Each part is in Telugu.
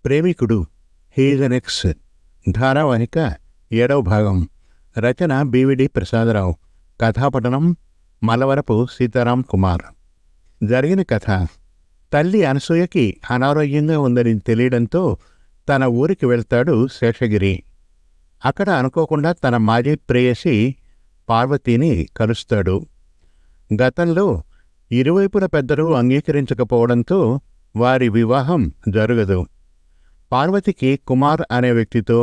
ప్రేమికుడు హీజ్ అన్ ఎక్స్ ధారావాహిక 7వ భాగం. రచన బివిడి ప్రసాదరావు. కథాపఠనం మలవరపు సీతారాం కుమార్. జరిగిన కథ: తల్లి అనసూయకి అనారోగ్యంగా ఉందని తెలియడంతో తన ఊరికి వెళ్తాడు శేషగిరి. అక్కడ అనుకోకుండా తన మాజీ ప్రేయసి పార్వతిని కలుస్తాడు. గతంలో ఇరువైపుల పెద్దలు అంగీకరించకపోవడంతో వారి వివాహం జరగదు. పార్వతికి కుమార్ అనే వ్యక్తితో,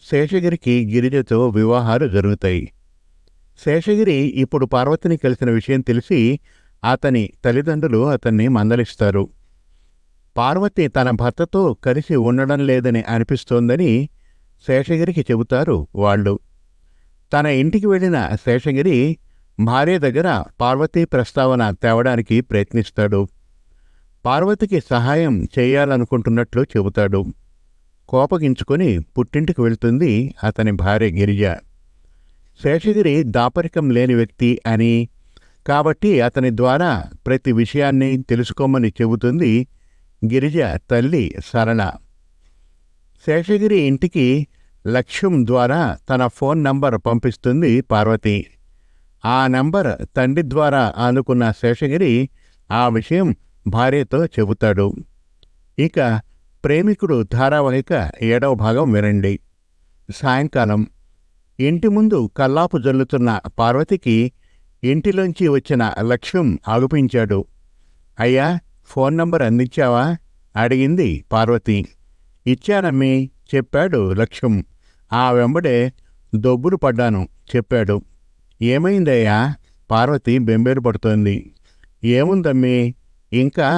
శేషగిరికి గిరిజతో వివాహాలు జరుగుతాయి. శేషగిరి ఇప్పుడు పార్వతిని కలిసిన విషయం తెలిసి అతని తల్లిదండ్రులు అతన్ని మందలిస్తారు. పార్వతి తన భర్తతో కలిసి ఉండడం లేదని అనిపిస్తోందని శేషగిరికి చెబుతారు వాళ్ళు. తన ఇంటికి వెళ్ళిన శేషగిరి భార్య దగ్గర పార్వతీ ప్రస్తావన తేవడానికి ప్రయత్నిస్తాడు. పార్వతికి సహాయం చేయాలనుకుంటున్నట్లు చెబుతాడు. కోపగించుకొని పుట్టింటికి వెళ్తుంది అతని భార్య గిరిజ. శేషగిరి దాపరికం లేని వ్యక్తి అని, కాబట్టి అతని ద్వారా ప్రతి విషయాన్ని తెలుసుకోమని చెబుతుంది గిరిజ తల్లి సరళ. శేషగిరి ఇంటికి లక్ష్యం ద్వారా తన ఫోన్ నంబర్ పంపిస్తుంది పార్వతి. ఆ నంబర్ తండ్రి ద్వారా ఆనుకున్న శేషగిరి ఆ విషయం భార్యతో చెబుతాడు. ఇక ప్రేమికుడు ధారావాహిక 7వ భాగం వినండి. సాయంకాలం ఇంటి ముందు కల్లాపు జల్లుతున్న పార్వతికి ఇంటిలోంచి వచ్చిన లక్ష్యం ఆగుపించాడు. అయ్యా, ఫోన్ నంబర్ అందించావా అడిగింది పార్వతి. ఇచ్చానమ్మీ చెప్పాడు లక్ష్యం. ఆ వెంబడే దొబ్బులు పడ్డాను చెప్పాడు. ఏమైందయ్యా? పార్వతి బెంబేలు పడుతోంది. ఏముందమ్మీ, ఇంకా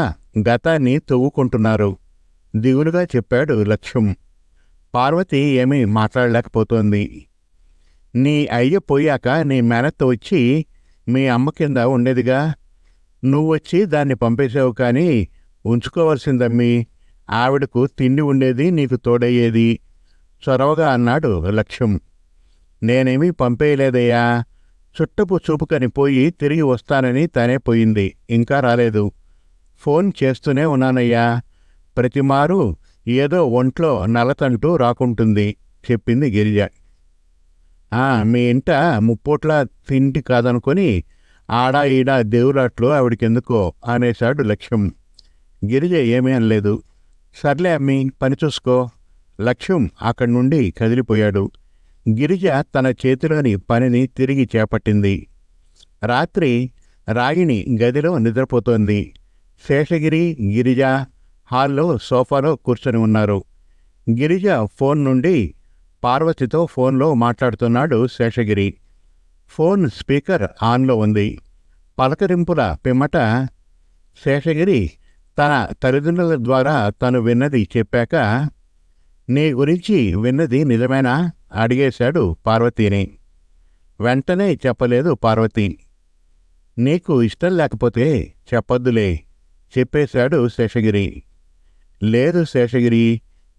గతాన్ని తవ్వుకుంటున్నారు దిగులుగా చెప్పాడు లక్ష్యం. పార్వతి ఏమీ మాట్లాడలేకపోతోంది. నీ అయ్య పోయాక నీ మేనత్త వచ్చి మీ అమ్మ కింద ఉండేదిగా, నువ్వొచ్చి దాన్ని పంపేశావు, కానీ ఉంచుకోవాల్సిందమ్మీ. ఆవిడకు తిండి ఉండేది, నీకు తోడయ్యేది చొరవగా అన్నాడు లక్ష్యం. నేనేమీ పంపేయలేదయ్యా, చుట్టపు చూపుకని పోయి తిరిగి వస్తానని తనే పోయింది, ఇంకా రాలేదు. ఫోన్ చేస్తూనే ఉన్నానయ్యా, ప్రతిమారు ఏదో ఒంట్లో నలతంటూ రాకుంటుంది చెప్పింది గిరిజ. మీ ఇంట ముప్పోట్ల తిండి కాదనుకొని ఆడా ఈడా దేవులాట్లు ఆవిడకెందుకో అనేశాడు లక్ష్యం. గిరిజ ఏమీ అనలేదు. సర్లే అమ్మీ, పని చూసుకో. లక్ష్యం అక్కడి నుండి కదిలిపోయాడు. గిరిజ తన చేతిలోని పనిని తిరిగి చేపట్టింది. రాత్రి రాగిణి గదిలో నిద్రపోతోంది. శేషగిరి, గిరిజ హాల్లో సోఫాలో కూర్చొని ఉన్నారు. గిరిజ ఫోన్ నుండి పార్వతితో ఫోన్లో మాట్లాడుతున్నాడు శేషగిరి. ఫోన్ స్పీకర్ ఆన్లో ఉంది. పలకరింపుల పిమ్మట శేషగిరి తన తల్లిదండ్రుల ద్వారా తను విన్నది చెప్పాక, నీ గురించి విన్నది నిజమేనా అడిగేశాడు పార్వతిని. వెంటనే చెప్పలేదు పార్వతి. నీకు ఇష్టం లేకపోతే చెప్పొద్దులే చెప్పేశాడు శేషగిరి. లేదు శేషగిరి,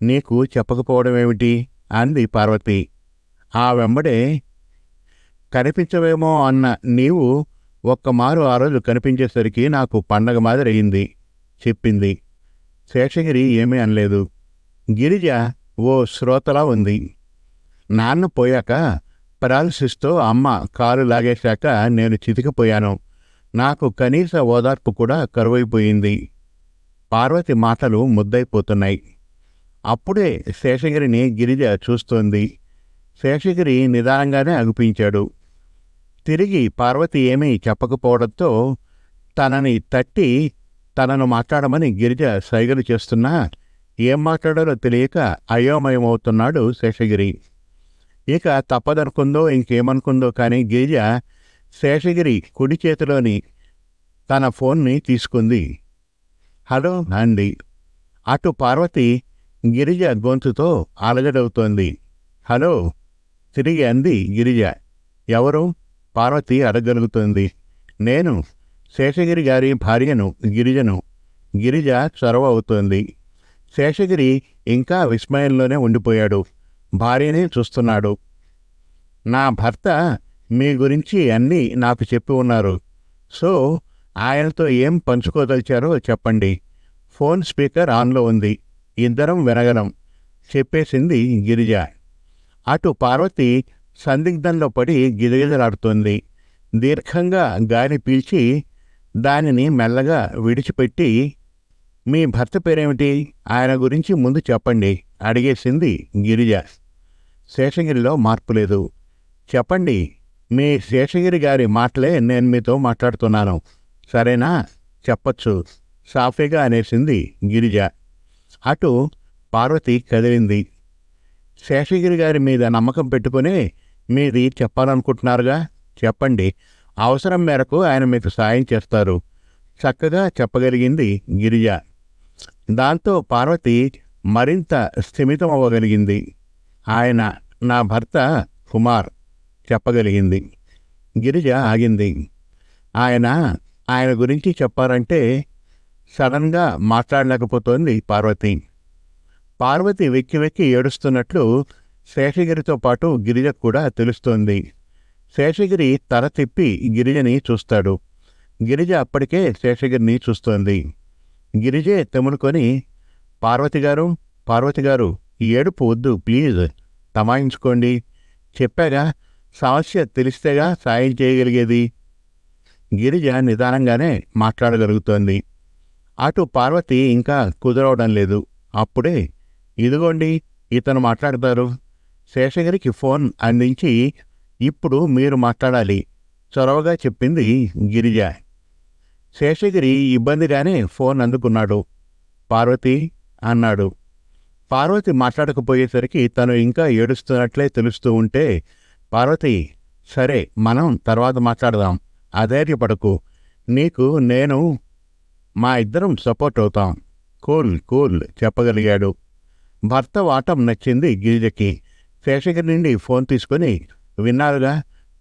నీకు చెప్పకపోవడమేమిటి అంది పార్వతి. ఆ వెంబడే కనిపించవేమో అన్న నీవు ఒక్కమారు ఆ రోజు కనిపించేసరికి నాకు పండగ మాదిరి అయింది చెప్పింది. శేషగిరి ఏమీ అనలేదు. గిరిజ ఓ శ్రోతలా ఉంది. నాన్న పోయాక పెరాలసిస్తో అమ్మ కాలు లాగేశాక నేను చితికిపోయాను. నాకు కనీస ఓదార్పు కూడా కరువైపోయింది. పార్వతి మాటలు ముద్దైపోతున్నాయి. అప్పుడే శేషగిరిని గిరిజ చూస్తోంది. శేషగిరి నిదానంగానే అగుపించాడు. తిరిగి పార్వతి ఏమీ చెప్పకపోవడంతో తనని తట్టి తనను మాట్లాడమని గిరిజ సైగలు చేస్తున్నా ఏం మాట్లాడాలో తెలియక అయోమయమవుతున్నాడు శేషగిరి. ఇక తప్పదనుకుందో ఇంకేమనుకుందో కానీ గిరిజ శేషగిరి కుడి చేతిలోని తన ఫోన్ని తీసుకుంది. హలో అంది. అటు పార్వతి గిరిజ గొంతుతో అలజడవుతోంది. హలో తిరిగి అంది గిరిజ. ఎవరు? పార్వతి అడగలుగుతోంది. నేను శేషగిరి గారి భార్యను, గిరిజను. గిరిజ చొరవ అవుతోంది. శేషగిరి ఇంకా విస్మయంలోనే ఉండిపోయాడు. భార్యనే చూస్తున్నాడు. నా భర్త మీ గురించి అన్నీ నాకు చెప్పి ఉన్నారు. సో ఆయనతో ఏం పంచుకోదలిచారో చెప్పండి. ఫోన్ స్పీకర్ ఆన్లో ఉంది. ఇద్దరం వినగలం చెప్పేసింది గిరిజ. అటు పార్వతి సందిగ్ధంలో పడి గిజగిజలాడుతోంది. దీర్ఘంగా గాలి పీల్చి దానిని మెల్లగా విడిచిపెట్టి, మీ భర్త పేరేమిటి, ఆయన గురించి ముందు చెప్పండి అడిగేసింది గిరిజ. శేషగిరిలో మార్పు లేదు. చెప్పండి, మీ శేషగిరి గారి మాటలే నేను మీతో మాట్లాడుతున్నాను, సరేనా, చెప్పచ్చు సాఫీగా అనేసింది గిరిజ. అటు పార్వతి కదిలింది. శేషగిరి గారి మీద నమ్మకం పెట్టుకుని మీది చెప్పాలనుకుంటున్నారుగా, చెప్పండి, అవసరం మేరకు ఆయన మీకు సాయం చేస్తారు చక్కగా చెప్పగలిగింది గిరిజ. దాంతో పార్వతి మరింత స్థిమితం అవ్వగలిగింది. ఆయన నా భర్త కుమార్ చెప్పగలిగింది. గిరిజ ఆగింది. ఆయన గురించి చెప్పారంటే సడన్గా మాట్లాడలేకపోతోంది పార్వతి. పార్వతి వెక్కి వెక్కి ఏడుస్తున్నట్లు శేషగిరితో పాటు గిరిజ కూడా తెలుస్తోంది. శేషగిరి తల తిప్పి గిరిజని చూస్తాడు. గిరిజ అప్పటికే శేషగిరిని చూస్తోంది. గిరిజే తెములుకొని, పార్వతి గారు ఏడుపు వద్దు ప్లీజ్, తమాయించుకోండి, చెప్పాగా, సమస్య తెలిస్తేగా సాయం చేయగలిగేది. గిరిజ నిదానంగానే మాట్లాడగలుగుతోంది. అటు పార్వతి ఇంకా కుదరవడం లేదు. అప్పుడే ఇదిగోండి ఇతను మాట్లాడతారు. శేషగిరికి ఫోన్ అందించి, ఇప్పుడు మీరు మాట్లాడాలి చొరవగా చెప్పింది గిరిజ. శేషగిరి ఇబ్బందిగానే ఫోన్ అందుకున్నాడు. పార్వతి అన్నాడు. పార్వతి మాట్లాడకపోయేసరికి తను ఇంకా ఏడుస్తున్నట్లే తెలుస్తూ ఉంటే, పార్వతి, సరే మనం తర్వాత మాట్లాడదాం, అధైర్యపడకు, నీకు నేను, మా ఇద్దరం సపోర్ట్ అవుతాం, కూల్ చెప్పగలిగాడు. భర్త వాటం నచ్చింది గిరిజకి. శేషగిరి నుండి ఫోన్ తీసుకొని, విన్నారుగా,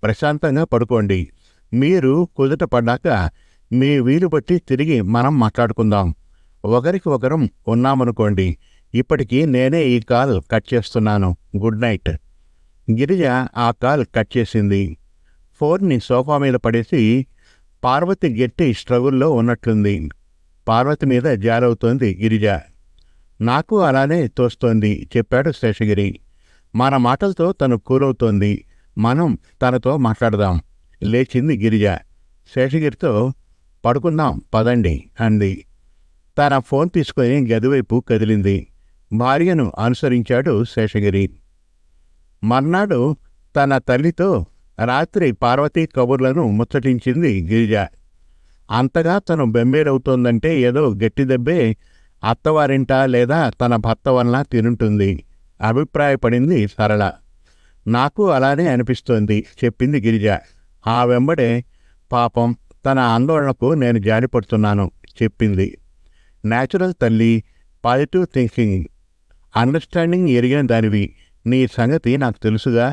ప్రశాంతంగా పడుకోండి, మీరు కుదుట పడ్డాక మీ వీలు బట్టి తిరిగి మనం మాట్లాడుకుందాం, ఒకరికి ఒకరం ఉన్నామనుకోండి, ఇప్పటికీ నేనే ఈ కాల్ కట్ చేస్తున్నాను, గుడ్ నైట్. గిరిజ ఆ కాల్ కట్ చేసింది. ఫోన్ని సోఫా మీద పడేసి, పార్వతి గట్టి స్ట్రగుల్లో ఉన్నట్లుంది. పార్వతి మీద జాలవుతోంది గిరిజ. నాకు అలానే తోస్తోంది చెప్పాడు శేషగిరి. మన మాటలతో తను కూలవుతోంది, మనం తనతో మాట్లాడదాం. లేచింది గిరిజ. శేషగిరితో, పడుకుందాం పదండి అంది. తన ఫోన్ తీసుకొని గదివైపు కదిలింది. భార్యను అనుసరించాడు శేషగిరి. మర్నాడు తన తల్లితో రాత్రి పార్వతీ కబుర్లను ముచ్చటించింది గిరిజ. అంతగా తను బెంబేలవుతోందంటే ఏదో గట్టి దెబ్బే అత్తవారింట లేదా తన భర్త వలన తినుంటుంది అభిప్రాయపడింది సరళ. నాకు అలానే అనిపిస్తోంది చెప్పింది గిరిజ. ఆ వెంబడే, పాపం తన ఆందోళనకు నేను జారిపడుతున్నాను చెప్పింది. న్యాచురల్ తల్లి, పాజిటివ్ థింకింగ్, అండర్స్టాండింగ్ ఎరిగిన దానివి, నీ సంగతి నాకు తెలుసుగా,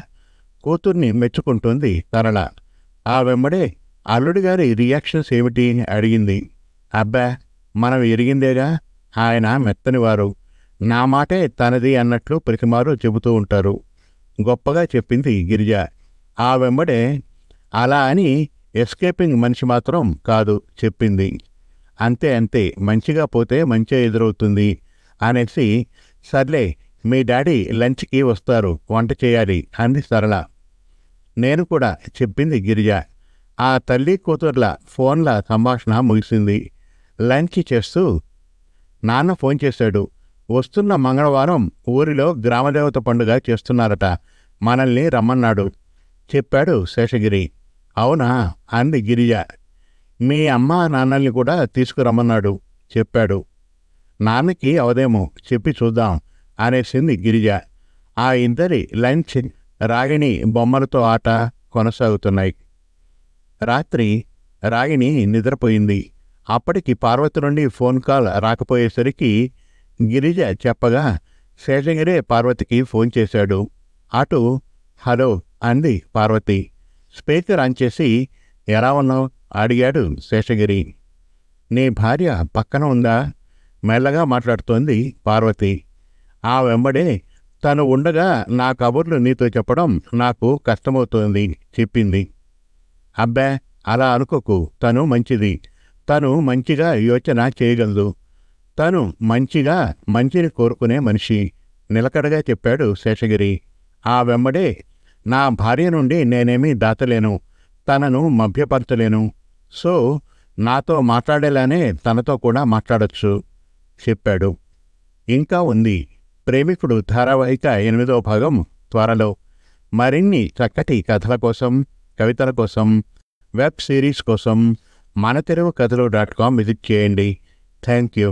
కూతుర్ని మెచ్చుకుంటోంది సరళ. ఆ వెంబడే, అల్లుడిగారి రియాక్షన్స్ ఏమిటి అడిగింది. అబ్బా, మనం ఎరిగిందేగా, ఆయన మెత్తనివారు, నా మాటే తనది అన్నట్లు ప్రతిమారు చెబుతూ ఉంటారు గొప్పగా చెప్పింది గిరిజ. ఆ వెంబడే, అలా అని ఎస్కేపింగ్ మనిషి మాత్రం కాదు చెప్పింది. అంతే మంచిగా పోతే మంచిగా ఎదురవుతుంది అనేసి, సర్లే మీ డాడీ లంచ్కి వస్తారు, వంట చేయాలి అంది సరళ. నేను కూడా చెప్పింది గిరిజ. ఆ తల్లి కూతుర్ల ఫోన్ల సంభాషణ ముగిసింది. లంచ్ చేస్తూ, నాన్న ఫోన్ చేశాడు, వస్తున్న మంగళవారం ఊరిలో గ్రామదేవత పండుగ చేస్తున్నారట, మనల్ని రమ్మన్నాడు చెప్పాడు శేషగిరి. అవునా అంది గిరిజ. మీ అమ్మ నాన్నల్ని కూడా తీసుకురమ్మన్నాడు చెప్పాడు. నాన్నకి అవదేమో, చెప్పి చూద్దాం అనేసింది గిరిజ. ఆ ఇద్దరి లంచ్, రాగిణి బొమ్మలతో ఆట కొనసాగుతున్నాయి. రాత్రి రాగిణి నిద్రపోయింది. అప్పటికి పార్వతి నుండి ఫోన్ కాల్ రాకపోయేసరికి గిరిజ చెప్పగా శేషగిరే పార్వతికి ఫోన్ చేశాడు. అటు హలో అంది పార్వతి. స్పీకర్ ఆన్ చేసి, ఎలా ఉన్నావు అడిగాడు శేషగిరి. నీ భార్య పక్కన ఉందా మెల్లగా మాట్లాడుతోంది పార్వతి. ఆ వెంబడే, తను ఉండగా నా కబుర్లు నీతో చెప్పడం నాకు కష్టమవుతోంది చెప్పింది. అబ్బా, అలా అనుకోకు, తను మంచిది, తను మంచిగా యోచన చేయగలదు, తను మంచిని కోరుకునే మనిషి, నిలకడగా చెప్పాడు శేషగిరి. ఆ వెంబడే, నా భార్య నుండి నేనేమీ దాచలేను, తనను మభ్యపరచలేను. సో నాతో మాట్లాడేలానే తనతో కూడా మాట్లాడొచ్చు చెప్పాడు. ఇంకా ఉంది ప్రేమికుడు ధారావాహిక 8వ భాగం త్వరలో. మరిన్ని చక్కటి కథల కోసం, కవితల కోసం, వెబ్ సిరీస్ కోసం మనతెలుగుకథలు.com విజిట్ చేయండి. Thank you.